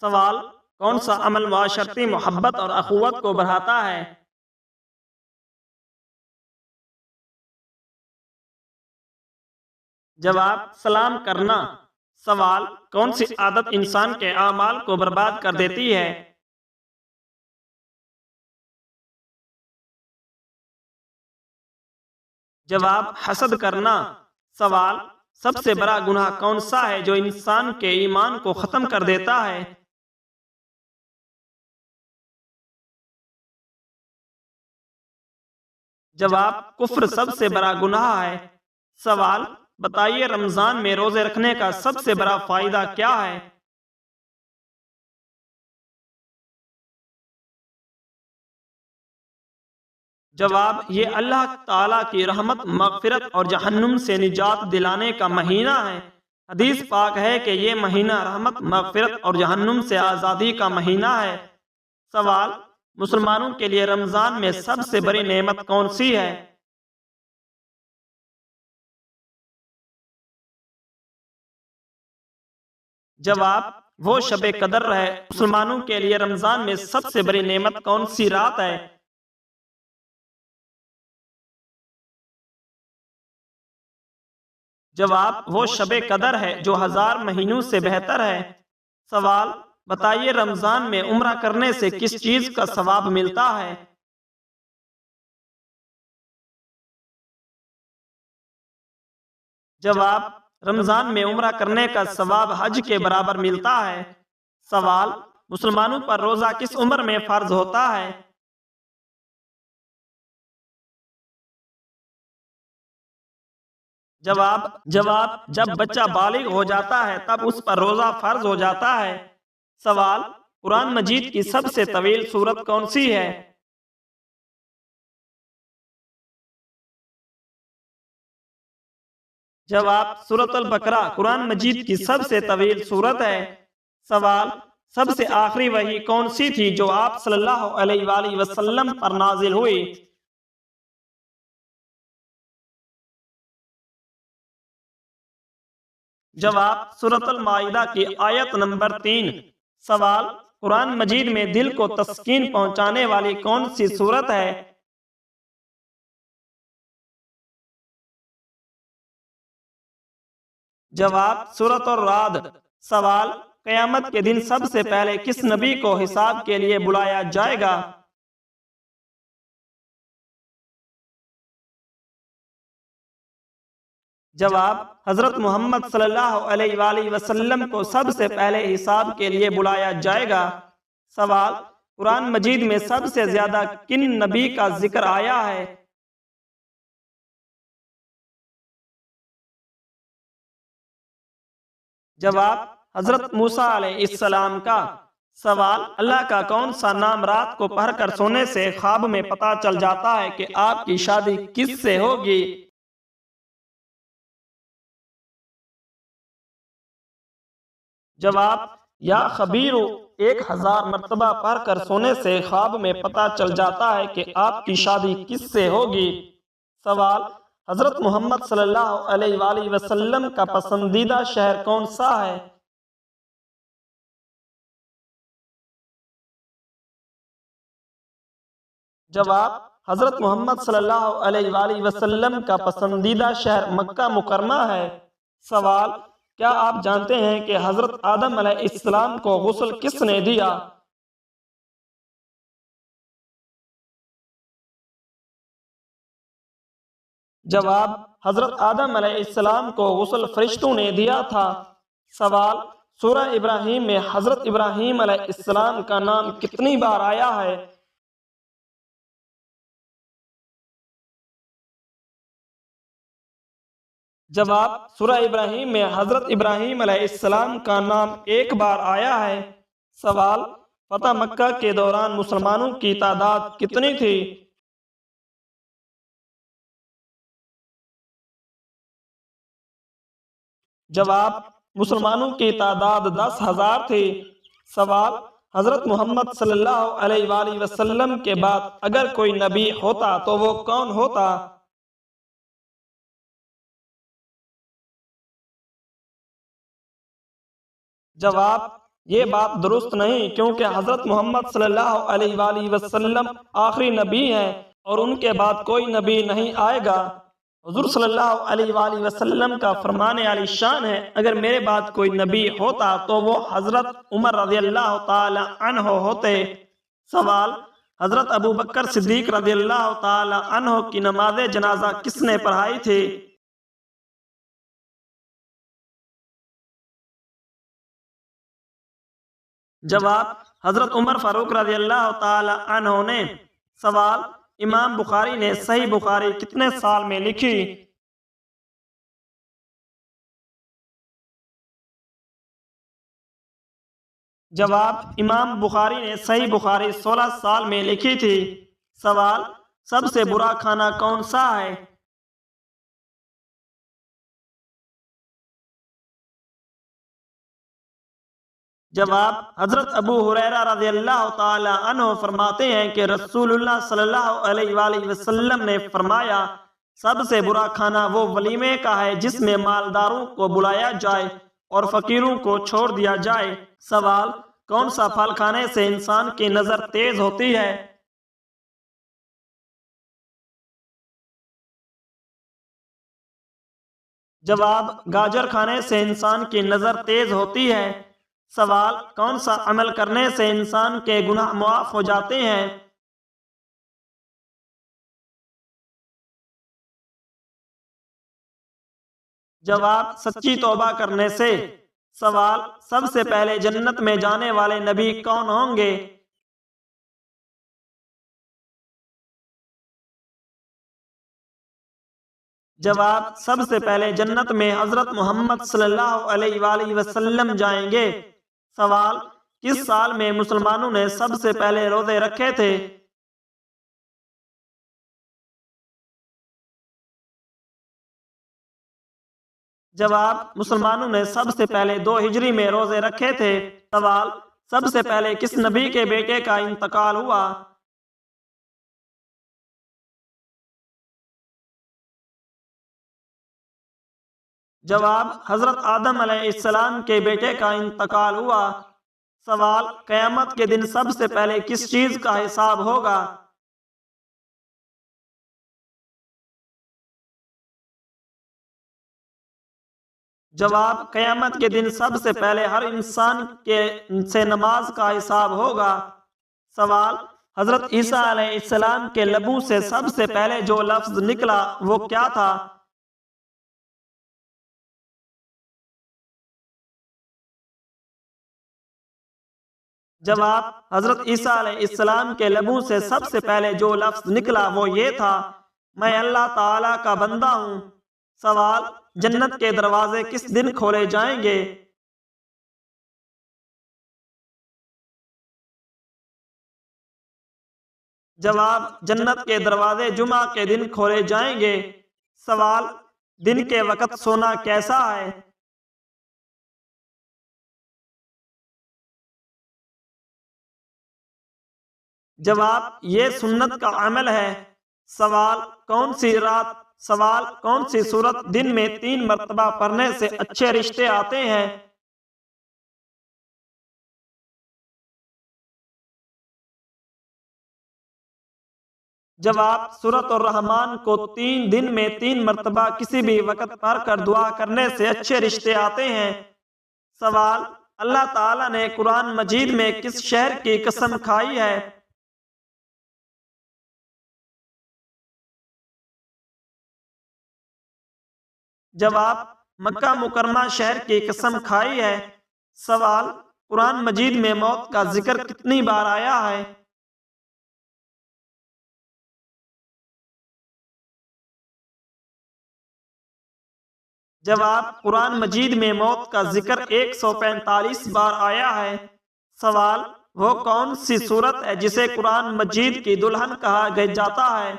سوال: کون سا عمل معاشرتی محبت اور اخوت کو بڑھاتا ہے؟ جواب: سلام کرنا۔ سوال: کون سی عادت انسان کے اعمال کو برباد کر دیتی ہے؟ جواب: حسد کرنا۔ سوال: سب سے بڑا گناہ کون سا ہے جو انسان کے ایمان کو ختم کر دیتا ہے؟ جواب: کفر سب سے بڑا گناہ ہے۔ سوال: بتائیے رمضان میں روزے رکھنے کا سب سے بڑا فائدہ کیا ہے؟ جواب: یہ اللہ تعالیٰ کی رحمت، مغفرت اور جہنم سے نجات دلانے کا مہینہ ہے۔ حدیث پاک ہے کہ یہ مہینہ رحمت، مغفرت اور جہنم سے آزادی کا مہینہ ہے۔ سوال: مسلمانوں کے لیے رمضان میں سب سے بڑی نعمت کون سی ہے؟ جواب: وہ شب قدر ہے۔ مسلمانوں کے لیے رمضان میں سب سے بڑی نعمت کون سی رات ہے؟ جواب: وہ شب قدر ہے جو 1000 مہینوں سے بہتر ہے۔ سوال: بتائیے رمضان میں عمرہ کرنے سے کس چیز کا ثواب ملتا ہے؟ جواب: رمضان میں عمرہ کرنے کا ثواب حج کے برابر ملتا ہے۔ سوال: مسلمانوں پر روزہ کس عمر میں فرض ہوتا ہے؟ جواب: جب بچہ بالغ ہو جاتا ہے تب اس پر روزہ فرض ہو جاتا ہے۔ سوال: قرآن مجید کی سب سے طویل سورت کون سی ہے؟ جواب: سورۃ البقرہ قرآن مجید کی سب سے طویل سورت ہے۔ سوال: سب سے آخری وحی کون سی تھی جو آپ صلی اللہ علیہ وآلہ وسلم پر نازل ہوئی؟ جواب: سورۃ المائدہ کی آیت نمبر 3۔ سوال: قرآن مجید میں دل کو تسکین پہنچانے والی کون سی سورت ہے؟ جواب: سورۃ الرعد۔ سوال: قیامت کے دن سب سے پہلے کس نبی کو حساب کے لیے بلایا جائے گا؟ جواب: حضرت محمد صلی اللہ علیہ وآلہ وسلم کو سب سے پہلے حساب کے لیے بلایا جائے گا۔ سوال: قرآن مجید میں سب سے زیادہ کن نبی کا ذکر آیا ہے؟ جواب: حضرت موسیٰ علیہ السلام کا۔ سوال: اللہ کا کون سا نام رات کو پڑھ کر سونے سے خواب میں پتہ چل جاتا ہے کہ آپ کی شادی کس سے ہوگی؟ جواب: یا خبیرو 1000 مرتبہ پڑھ کر سونے سے خواب میں پتہ چل جاتا ہے کہ آپ کی شادی کس سے ہوگی۔ سوال: حضرت محمد صلی اللہ علیہ وآلہ وسلم کا پسندیدہ شہر کون سا ہے؟ جواب: حضرت محمد صلی اللہ علیہ وآلہ وسلم کا پسندیدہ شہر مکہ مکرمہ ہے۔ سوال: کیا آپ جانتے ہیں کہ حضرت آدم علیہ السلام کو غسل کس نے دیا؟ جواب: حضرت آدم علیہ السلام کو غسل فرشتوں نے دیا تھا۔ سوال: سورہ ابراہیم میں حضرت ابراہیم علیہ السلام کا نام کتنی بار آیا ہے؟ جواب: سورہ ابراہیم میں حضرت ابراہیم علیہ السلام کا نام 1 بار آیا ہے۔ سوال: فتح مکہ کے دوران مسلمانوں کی تعداد کتنی تھی؟ جواب: مسلمانوں کی تعداد 10,000 تھی۔ سوال: حضرت محمد صلی اللہ علیہ وآلہ وسلم کے بعد اگر کوئی نبی ہوتا تو وہ کون ہوتا؟ جواب: یہ بات درست نہیں، کیونکہ حضرت محمد صلی اللہ علیہ وآلہ وسلم آخری نبی ہیں اور ان کے بعد کوئی نبی نہیں آئے گا۔ حضور صلی اللہ علیہ وآلہ وسلم کا فرمان علی شان ہے، اگر میرے بعد کوئی نبی ہوتا تو وہ حضرت عمر رضی اللہ تعالی عنہ ہوتے۔ سوال: حضرت ابو بکر صدیق رضی اللہ تعالی عنہ کی نماز جنازہ کس نے پڑھائی تھی؟ جواب: حضرت عمر فاروق رضی اللہ تعالی عنہ نے۔ سوال: امام بخاری نے صحیح بخاری کتنے سال میں لکھی؟ جواب: امام بخاری نے صحیح بخاری 16 سال میں لکھی تھی۔ سوال: سب سے برا کھانا کون سا ہے؟ جواب: حضرت ابو ہریرہ رضی اللہ تعالی عنہ فرماتے ہیں کہ رسول اللہ صلی اللہ علیہ وآلہ وسلم نے فرمایا، سب سے برا کھانا وہ ولیمے کا ہے جس میں مالداروں کو بلایا جائے اور فقیروں کو چھوڑ دیا جائے۔ سوال: کون سا پھل کھانے سے انسان کی نظر تیز ہوتی ہے؟ جواب: گاجر کھانے سے انسان کی نظر تیز ہوتی ہے۔ سوال: کون سا عمل کرنے سے انسان کے گناہ معاف ہو جاتے ہیں؟ جواب: سچی توبہ کرنے سے۔ سوال: سب سے پہلے جنت میں جانے والے نبی کون ہوں گے؟ جواب: سب سے پہلے جنت میں حضرت محمد صلی اللہ علیہ وآلہ وسلم جائیں گے۔ سوال: کس سال میں مسلمانوں نے سب سے پہلے روزے رکھے تھے؟ جواب: مسلمانوں نے سب سے پہلے 2 ہجری میں روزے رکھے تھے۔ سوال: سب سے پہلے کس نبی کے بیٹے کا انتقال ہوا؟ جواب: حضرت آدم علیہ السلام کے بیٹے کا انتقال ہوا۔ سوال: قیامت کے دن سب سے پہلے کس چیز کا حساب ہوگا؟ جواب: قیامت کے دن سب سے پہلے ہر انسان سے نماز کا حساب ہوگا۔ سوال: حضرت عیسیٰ علیہ السلام کے لبوں سے سب سے پہلے جو لفظ نکلا وہ کیا تھا؟ جواب: حضرت عیسیٰ علیہ السلام کے لبوں سے سب سے پہلے جو لفظ نکلا وہ یہ تھا، میں اللہ تعالیٰ کا بندہ ہوں۔ سوال: جنت کے دروازے کس دن کھولے جائیں گے؟ جواب: جنت کے دروازے جمعہ کے دن کھولے جائیں گے۔ سوال: دن کے وقت سونا کیسا ہے؟ جواب: یہ سنت کا عمل ہے۔ سوال: کون سی سورت دن میں 3 مرتبہ پڑھنے سے اچھے رشتے آتے ہیں؟ جواب: سورۃ الرحمن کو 3 دن میں 3 مرتبہ کسی بھی وقت پڑھ کر دعا کرنے سے اچھے رشتے آتے ہیں۔ سوال: اللہ تعالیٰ نے قرآن مجید میں کس شہر کی قسم کھائی ہے؟ جواب: مکہ مکرمہ شہر کی قسم کھائی ہے۔ سوال: قرآن مجید میں موت کا ذکر کتنی بار آیا ہے؟ جواب: قرآن مجید میں موت کا ذکر 145 بار آیا ہے۔ سوال: وہ کون سی سورت ہے جسے قرآن مجید کی دلہن کہا جاتا ہے؟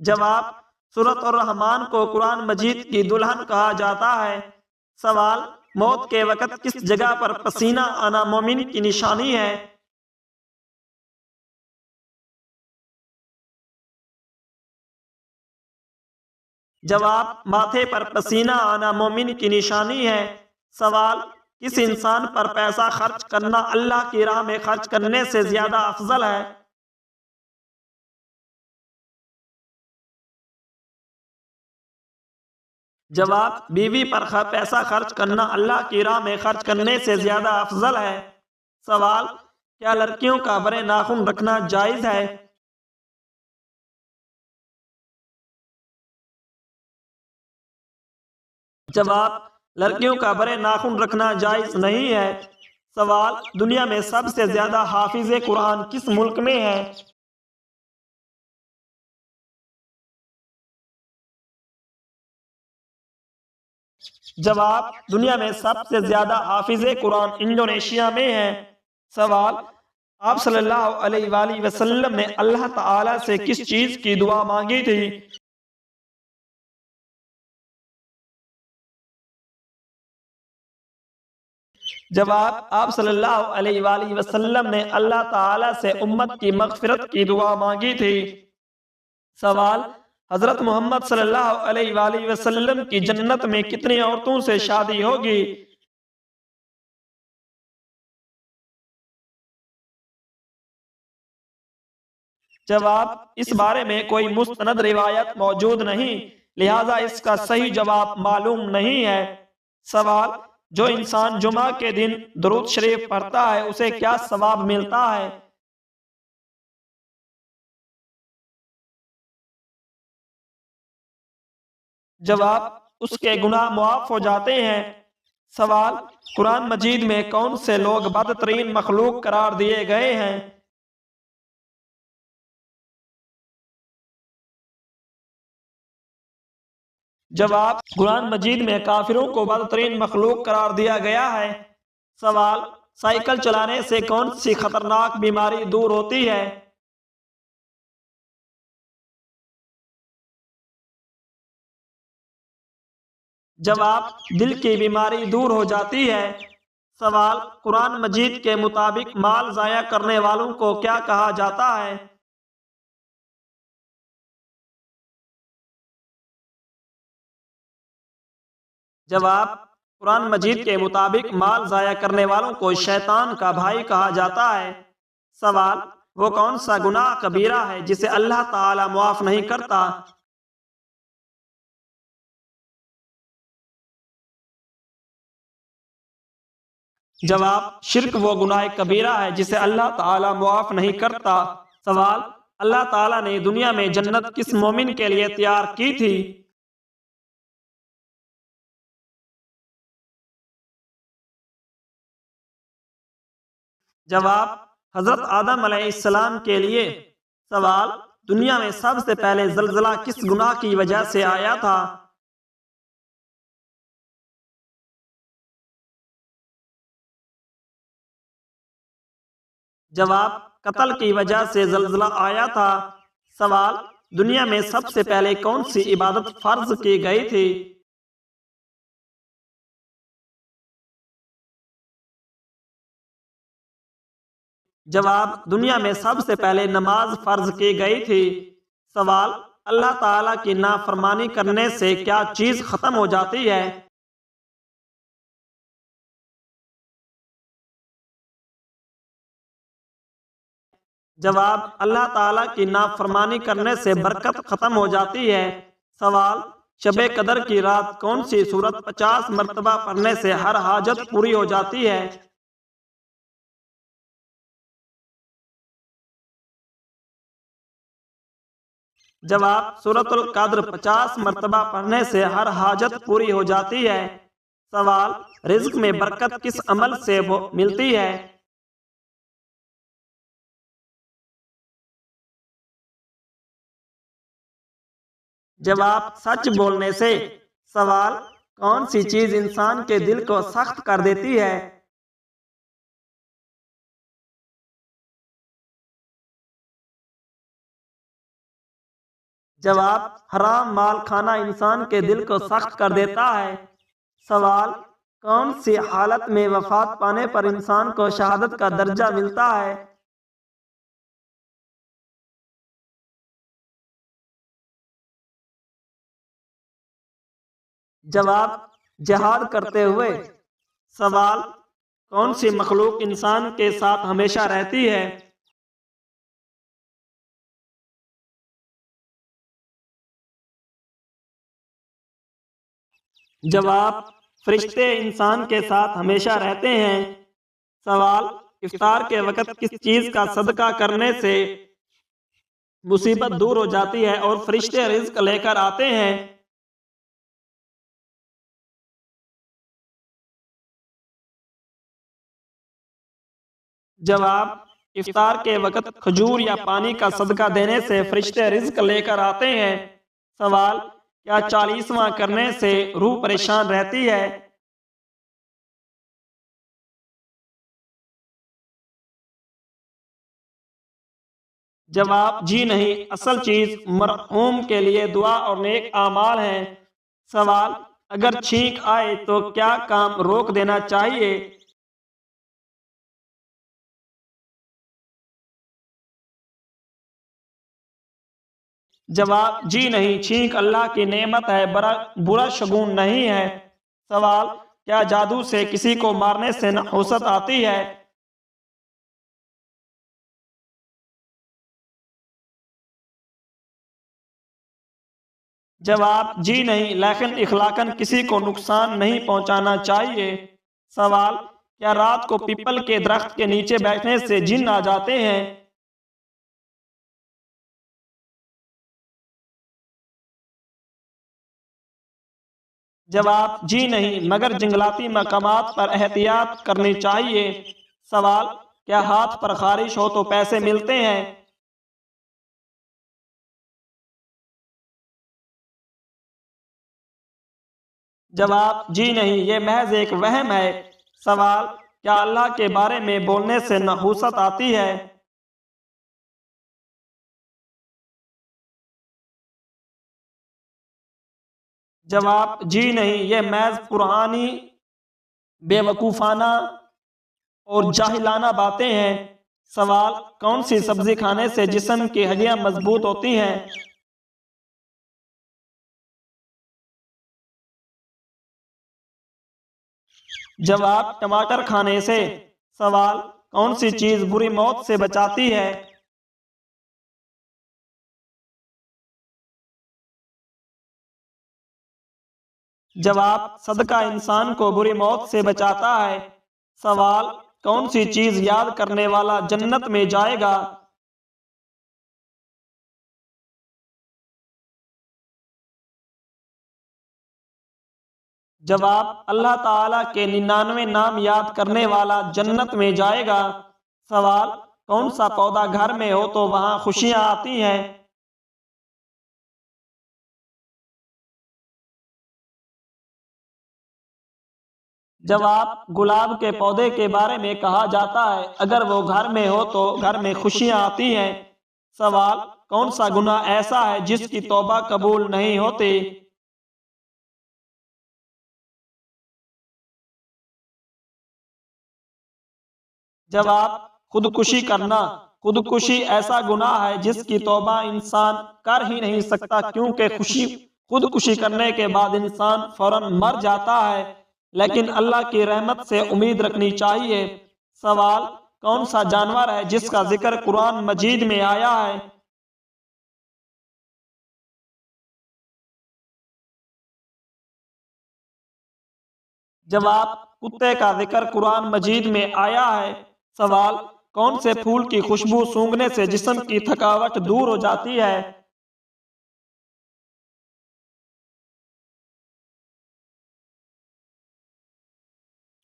جواب: سورۃ الرحمن کو قرآن مجید کی دلہن کہا جاتا ہے۔ سوال: موت کے وقت کس جگہ پر پسینہ آنا مومن کی نشانی ہے؟ جواب: ماتھے پر پسینہ آنا مومن کی نشانی ہے۔ سوال: کس انسان پر پیسہ خرچ کرنا اللہ کی راہ میں خرچ کرنے سے زیادہ افضل ہے؟ جواب: بیوی پر پیسہ خرچ کرنا اللہ کی راہ میں خرچ کرنے سے زیادہ افضل ہے۔ سوال: کیا لڑکیوں کا بڑے ناخن رکھنا جائز ہے؟ جواب: لڑکیوں کا بڑے ناخن رکھنا جائز نہیں ہے۔ سوال: دنیا میں سب سے زیادہ حافظ قرآن کس ملک میں ہیں؟ جواب: دنیا میں سب سے زیادہ حافظ قرآن انڈونیشیا میں ہیں۔ سوال: آپ صلی اللہ علیہ وآلہ وسلم نے اللہ تعالیٰ سے کس چیز کی دعا مانگی تھی؟ جواب: آپ صلی اللہ علیہ وآلہ وسلم نے اللہ تعالیٰ سے امت کی مغفرت کی دعا مانگی تھی۔ سوال: حضرت محمد صلی اللہ علیہ وآلہ وسلم کی جنت میں کتنی عورتوں سے شادی ہوگی؟ جواب: اس بارے میں کوئی مستند روایت موجود نہیں، لہذا اس کا صحیح جواب معلوم نہیں ہے۔ سوال: جو انسان جمعہ کے دن درود شریف پڑھتا ہے اسے کیا ثواب ملتا ہے؟ جواب: اس کے گناہ معاف ہو جاتے ہیں۔ سوال: قرآن مجید میں کون سے لوگ بدترین مخلوق قرار دیے گئے ہیں؟ جواب: قرآن مجید میں کافروں کو بدترین مخلوق قرار دیا گیا ہے۔ سوال: سائیکل چلانے سے کون سی خطرناک بیماری دور ہوتی ہے؟ جواب: دل کی بیماری دور ہو جاتی ہے۔ سوال: قرآن مجید کے مطابق مال ضائع کرنے والوں کو کیا کہا جاتا ہے؟ جواب: قرآن مجید کے مطابق مال ضائع کرنے والوں کو شیطان کا بھائی کہا جاتا ہے۔ سوال: وہ کون سا گناہ کبیرہ ہے جسے اللہ تعالیٰ معاف نہیں کرتا؟ جواب: شرک وہ گناہ کبیرہ ہے جسے اللہ تعالیٰ معاف نہیں کرتا۔ سوال: اللہ تعالیٰ نے دنیا میں جنت کس مومن کے لیے تیار کی تھی؟ جواب: حضرت آدم علیہ السلام کے لیے۔ سوال: دنیا میں سب سے پہلے زلزلہ کس گناہ کی وجہ سے آیا تھا؟ جواب: قتل کی وجہ سے زلزلہ آیا تھا۔ سوال: دنیا میں سب سے پہلے کون سی عبادت فرض کی گئی تھی؟ جواب: دنیا میں سب سے پہلے نماز فرض کی گئی تھی۔ سوال: اللہ تعالیٰ کی نافرمانی کرنے سے کیا چیز ختم ہو جاتی ہے؟ جواب: اللہ تعالیٰ کی نافرمانی کرنے سے برکت ختم ہو جاتی ہے۔ سوال: شب قدر کی رات کون سی سورت 50 مرتبہ پڑھنے سے ہر حاجت پوری ہو جاتی ہے؟ جواب: سورۃ القدر 50 مرتبہ پڑھنے سے ہر حاجت پوری ہو جاتی ہے۔ سوال: رزق میں برکت کس عمل سے ملتی ہے؟ جواب: سچ بولنے سے۔ سوال: کون سی چیز انسان کے دل کو سخت کر دیتی ہے؟ جواب: حرام مال کھانا انسان کے دل کو سخت کر دیتا ہے۔ سوال: کون سی حالت میں وفات پانے پر انسان کو شہادت کا درجہ ملتا ہے؟ جواب: جہاد کرتے ہوئے۔ سوال: کون سی مخلوق انسان کے ساتھ ہمیشہ رہتی ہے؟ جواب: فرشتے انسان کے ساتھ ہمیشہ رہتے ہیں۔ سوال: افطار کے وقت کس چیز کا صدقہ کرنے سے مصیبت دور ہو جاتی ہے اور فرشتے رزق لے کر آتے ہیں؟ جواب: افطار کے وقت کھجور یا پانی کا صدقہ دینے سے فرشتے رزق لے کر آتے ہیں۔ سوال: کیا 40واں کرنے سے روح پریشان رہتی ہے؟ جواب: جی نہیں، اصل چیز مرحوم کے لیے دعا اور نیک اعمال ہیں۔ سوال: اگر چھینک آئے تو کیا کام روک دینا چاہیے؟ جواب: جی نہیں، چھینک اللہ کی نعمت ہے، برا شگون نہیں ہے۔ سوال: کیا جادو سے کسی کو مارنے سے نحوست آتی ہے؟ جواب: جی نہیں، لیکن اخلاقاً کسی کو نقصان نہیں پہنچانا چاہیے۔ سوال: کیا رات کو پیپل کے درخت کے نیچے بیٹھنے سے جن آ جاتے ہیں؟ جواب: جی نہیں، مگر جنگلاتی مقامات پر احتیاط کرنی چاہیے۔ سوال: کیا ہاتھ پر خارش ہو تو پیسے ملتے ہیں؟ جواب: جی نہیں، یہ محض ایک وہم ہے۔ سوال: کیا اللہ کے بارے میں بولنے سے نحوست آتی ہے؟ جواب: جی نہیں، یہ محض پرانی بے وقوفانہ اور جاہلانہ باتیں ہیں۔ سوال: کون سی سبزی کھانے سے جسم کی ہڈیاں مضبوط ہوتی ہیں؟ جواب: ٹماٹر کھانے سے۔ سوال: کون سی چیز بری موت سے بچاتی ہے؟ جواب: صدقہ انسان کو بری موت سے بچاتا ہے۔ سوال: کون سی چیز یاد کرنے والا جنت میں جائے گا؟ جواب: اللہ تعالیٰ کے 99 نام یاد کرنے والا جنت میں جائے گا۔ سوال: کون سا پودا گھر میں ہو تو وہاں خوشیاں آتی ہیں؟ جواب: گلاب کے پودے کے بارے میں کہا جاتا ہے اگر وہ گھر میں ہو تو گھر میں خوشیاں آتی ہیں۔ سوال: کون سا گناہ ایسا ہے جس کی توبہ قبول نہیں ہوتی؟ جواب: خودکشی کرنا۔ خودکشی ایسا گناہ ہے جس کی توبہ انسان کر ہی نہیں سکتا، کیونکہ خودکشی کرنے کے بعد انسان فوراً مر جاتا ہے، لیکن اللہ کی رحمت سے امید رکھنی چاہیے۔ سوال: کون سا جانور ہے جس کا ذکر قرآن مجید میں آیا ہے؟ جواب: کتے کا ذکر قرآن مجید میں آیا ہے۔ سوال: کون سے پھول کی خوشبو سونگھنے سے جسم کی تھکاوٹ دور ہو جاتی ہے؟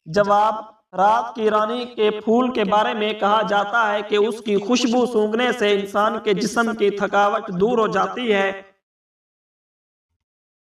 جواب: رات کی رانی کے پھول کے بارے میں کہا جاتا ہے کہ اس کی خوشبو سونگھنے سے انسان کے جسم کی تھکاوٹ دور ہو جاتی ہے۔